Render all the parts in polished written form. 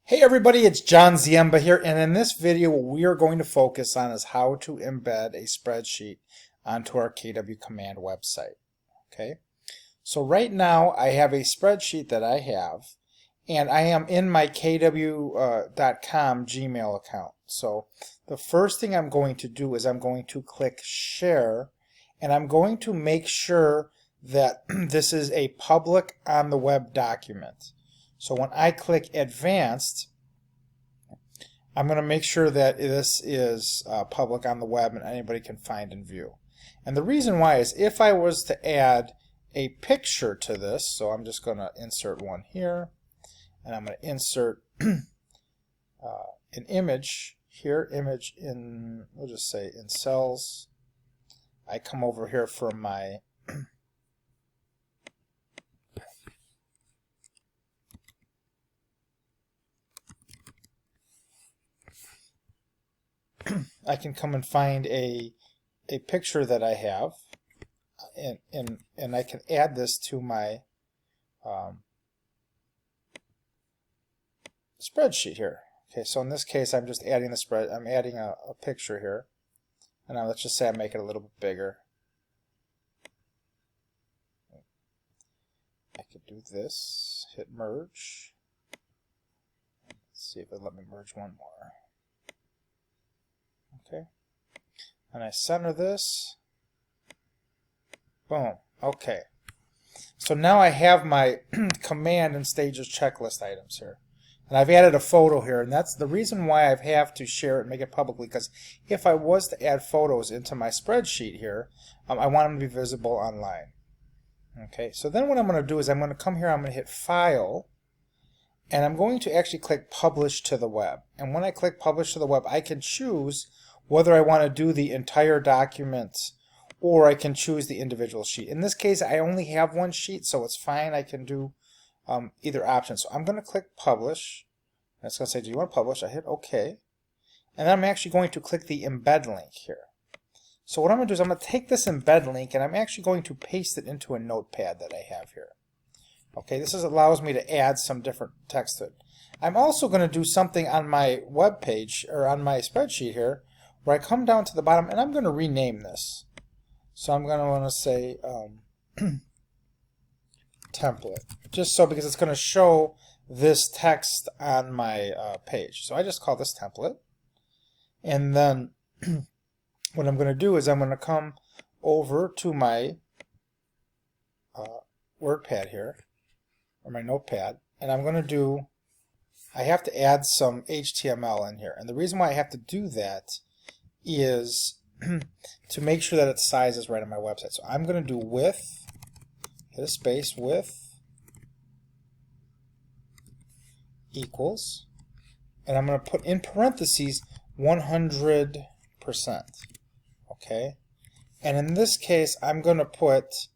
Hey everybody, it's John Ziemba here, and in this video what we are going to focus on is how to embed a spreadsheet onto our KW Command website. Okay, so right now I have a spreadsheet that I have, and I am in my KW.com Gmail account. So the first thing I'm going to do is I'm going to click Share, and I'm going to make sure that this is a public on the web document. So when I click Advanced, I'm going to make sure that this is public on the web and anybody can find and view. And the reason why is if I was to add a picture to this, so I'm just going to insert one here, and I'm going to insert an image here, image in, we'll just say in cells. I come over here from my I can come and find a picture that I have, and I can add this to my spreadsheet here. Okay, so in this case, I'm just adding I'm adding a picture here, and now let's just say I make it a little bit bigger. I could do this, hit merge. Let's see if it'll let me merge one more. Okay, and I center this. Boom. Okay, so now I have my command and stages checklist items here, and I've added a photo here, and that's the reason why I have to share it and make it publicly, because if I was to add photos into my spreadsheet here, I want them to be visible online. Okay, so then what I'm going to do is I'm going to come here, I'm going to hit File, and I'm going to actually click Publish to the Web. And when I click Publish to the Web, I can choose whether I want to do the entire document or I can choose the individual sheet. In this case, I only have one sheet, so it's fine. I can do either option. So I'm going to click Publish. And it's going to say, do you want to publish? I hit OK. And then I'm actually going to click the Embed link here. So what I'm going to do is I'm going to take this embed link and I'm actually going to paste it into a notepad that I have here. Okay, this allows me to add some different text to it. I'm also going to do something on my web page, or on my spreadsheet here, where I come down to the bottom and I'm going to rename this. So I'm going to want to say template, just so, because it's going to show this text on my page. So I just call this template, and then what I'm going to do is I'm going to come over to my WordPad here, or my notepad, and I'm going to do, I have to add some HTML in here. And the reason why I have to do that is to make sure that its size is right on my website. So I'm going to do width, hit a space, width equals, and I'm going to put in parentheses 100%. Okay, and in this case I'm going to put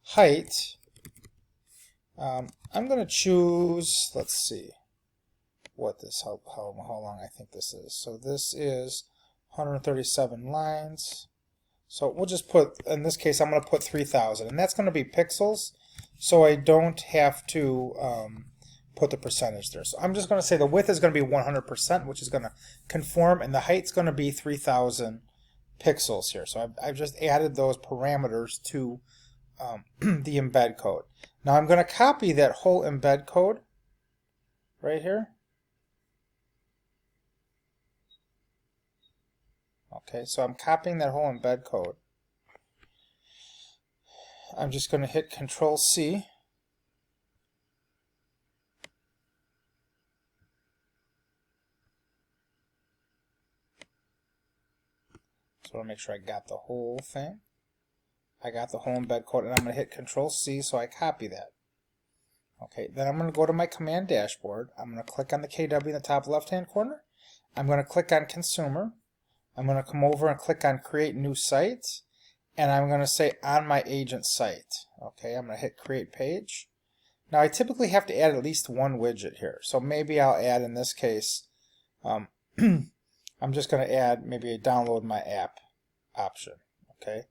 height, I'm going to choose, let's see what this, how long I think this is. So this is 137 lines. So we'll just put, in this case I'm going to put 3000, and that's going to be pixels, so I don't have to put the percentage there. So I'm just going to say the width is going to be 100%, which is going to conform, and the height's going to be 3000 pixels here. So I've just added those parameters to the embed code. Now I'm going to copy that whole embed code right here. Okay, so I'm copying that whole embed code. I'm just going to hit Control C. So I'll make sure I got the whole thing. I got the whole embed code, and I'm going to hit Control C so I copy that. Okay, then I'm going to go to my command dashboard. I'm going to click on the KW in the top left hand corner. I'm going to click on Consumer. I'm going to come over and click on Create New Site, and I'm going to say On My Agent Site. Okay, I'm going to hit Create Page. Now I typically have to add at least one widget here, so maybe I'll add, in this case, I'm just going to add maybe a Download My App option. Okay,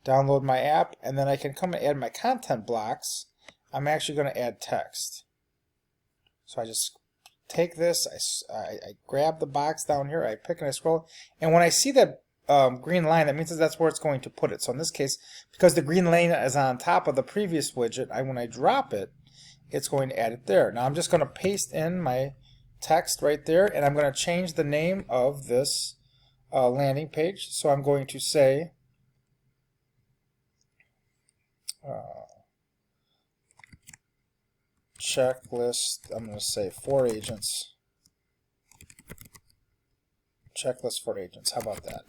download my app, and then I can come and add my content blocks. I'm actually going to add text. So I just take this, I grab the box down here, I pick and I scroll, and when I see that green line, that means that's where it's going to put it. So in this case, because the green line is on top of the previous widget, when I drop it, it's going to add it there. Now I'm just going to paste in my text right there, and I'm going to change the name of this landing page. So I'm going to say checklist, I'm going to say for agents. Checklist for agents. How about that?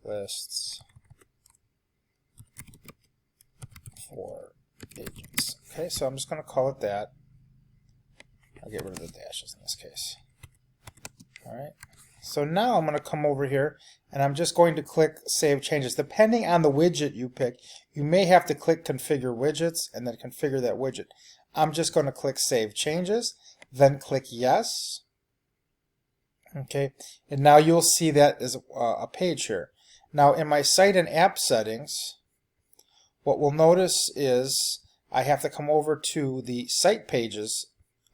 Checklists for agents. Okay, so I'm just going to call it that. I'll get rid of the dashes in this case. Alright, so now I'm going to come over here and I'm just going to click Save Changes. Depending on the widget you pick, you may have to click Configure Widgets and then configure that widget. I'm just going to click Save Changes, then click Yes. Okay, and now you'll see that as a page here. Now in my site and app settings, what we'll notice is I have to come over to the Site Pages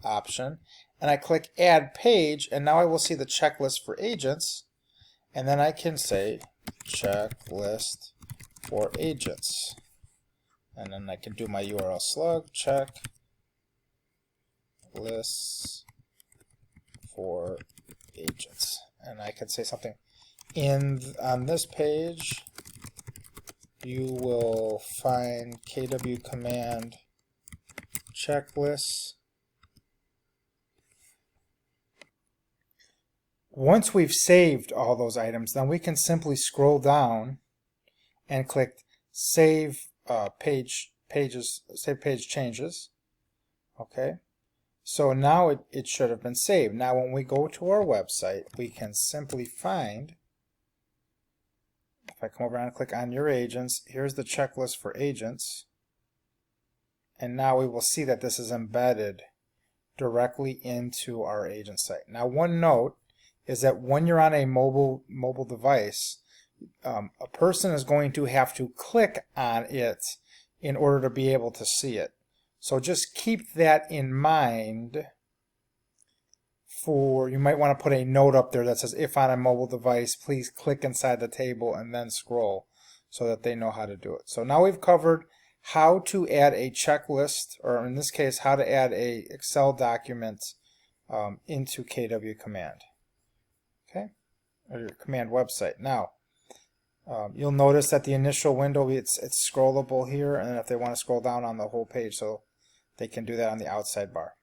option, and I click Add Page, and now I will see the checklist for agents, and then I can say checklist for agents, and then I can do my URL slug checklists for agents, and I can say something on this page you will find KW command checklists. Once we've saved all those items, then we can simply scroll down and click Save Page Changes. Okay, so now it should have been saved. Now when we go to our website, we can simply find, if I come over and click on your agents, here's the checklist for agents, and now we will see that this is embedded directly into our agent site. Now one note is that when you're on a mobile device, a person is going to have to click on it in order to be able to see it. So just keep that in mind. You might want to put a note up there that says, if on a mobile device, please click inside the table and then scroll, so that they know how to do it. So now we've covered how to add a checklist, or in this case, how to add a Excel document into KW Command. Okay, or your command website. Now, you'll notice that the initial window, it's scrollable here, and if they want to scroll down on the whole page, so they can do that on the outside bar.